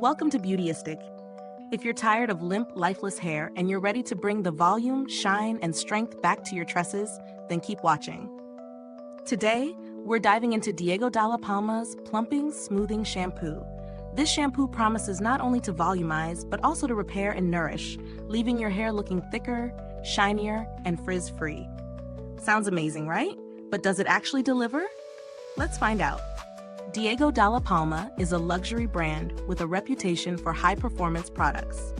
Welcome to Beautyistic. If you're tired of limp, lifeless hair and you're ready to bring the volume, shine, and strength back to your tresses, then keep watching. Today, we're diving into dalla Palma's Plumping Smoothing Shampoo. This shampoo promises not only to volumize, but also to repair and nourish, leaving your hair looking thicker, shinier, and frizz-free. Sounds amazing, right? But does it actually deliver? Let's find out. dalla Palma is a luxury brand with a reputation for high-performance products.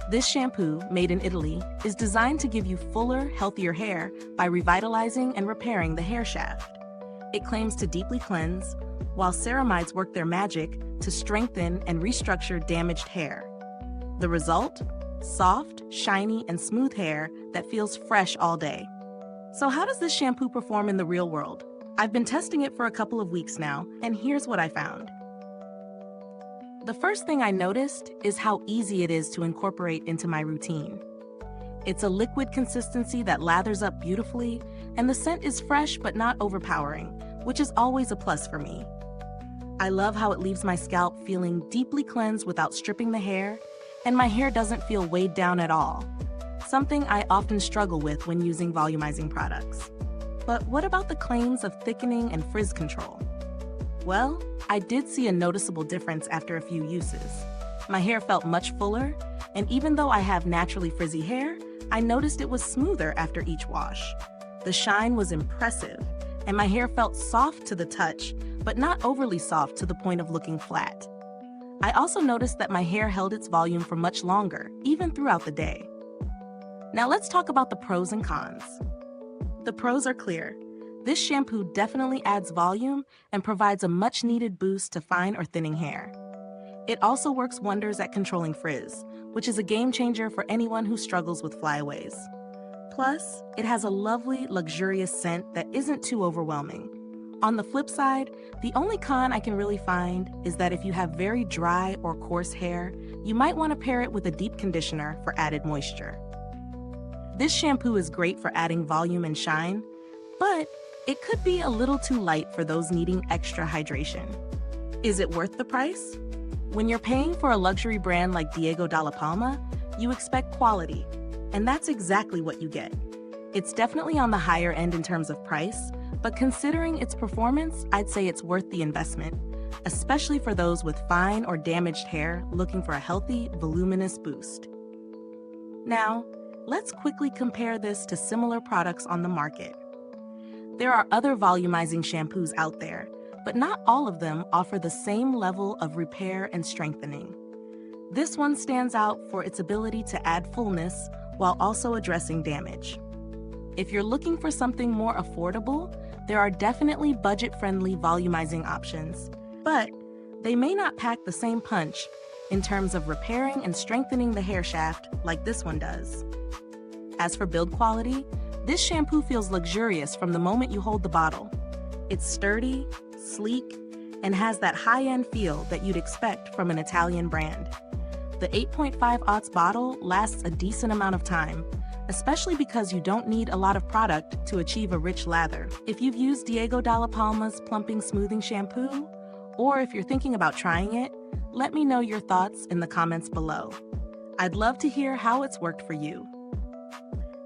This shampoo, made in Italy, is designed to give you fuller, healthier hair by revitalizing and repairing the hair shaft. It claims to deeply cleanse, while ceramides work their magic to strengthen and restructure damaged hair. The result? Soft, shiny, and smooth hair that feels fresh all day. So how does this shampoo perform in the real world? I've been testing it for a couple of weeks now, and here's what I found. The first thing I noticed is how easy it is to incorporate into my routine. It's a liquid consistency that lathers up beautifully, and the scent is fresh but not overpowering, which is always a plus for me. I love how it leaves my scalp feeling deeply cleansed without stripping the hair, and my hair doesn't feel weighed down at all, something I often struggle with when using volumizing products. But what about the claims of thickening and frizz control? Well, I did see a noticeable difference after a few uses. My hair felt much fuller, and even though I have naturally frizzy hair, I noticed it was smoother after each wash. The shine was impressive, and my hair felt soft to the touch, but not overly soft to the point of looking flat. I also noticed that my hair held its volume for much longer, even throughout the day. Now let's talk about the pros and cons. The pros are clear. This shampoo definitely adds volume and provides a much-needed boost to fine or thinning hair. It also works wonders at controlling frizz, which is a game changer for anyone who struggles with flyaways. Plus, it has a lovely, luxurious scent that isn't too overwhelming. On the flip side, the only con I can really find is that if you have very dry or coarse hair, you might want to pair it with a deep conditioner for added moisture. This shampoo is great for adding volume and shine, but it could be a little too light for those needing extra hydration. Is it worth the price? When you're paying for a luxury brand like dalla Palma, you expect quality, and that's exactly what you get. It's definitely on the higher end in terms of price, but considering its performance, I'd say it's worth the investment, especially for those with fine or damaged hair looking for a healthy, voluminous boost. Now, let's quickly compare this to similar products on the market. There are other volumizing shampoos out there, but not all of them offer the same level of repair and strengthening. This one stands out for its ability to add fullness while also addressing damage. If you're looking for something more affordable, there are definitely budget-friendly volumizing options, but they may not pack the same punch in terms of repairing and strengthening the hair shaft like this one does. As for build quality, this shampoo feels luxurious from the moment you hold the bottle. It's sturdy, sleek, and has that high-end feel that you'd expect from an Italian brand. The 8.5 oz bottle lasts a decent amount of time, especially because you don't need a lot of product to achieve a rich lather. If you've used dalla Palma's Plumping Smoothing Shampoo, or if you're thinking about trying it, let me know your thoughts in the comments below. I'd love to hear how it's worked for you.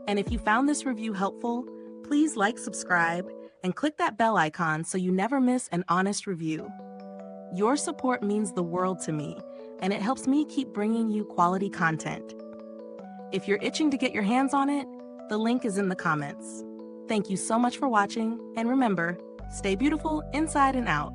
And if you found this review helpful, please like, subscribe, and click that bell icon so you never miss an honest review. Your support means the world to me, and it helps me keep bringing you quality content. If you're itching to get your hands on it, the link is in the comments. Thank you so much for watching, and remember, stay beautiful inside and out.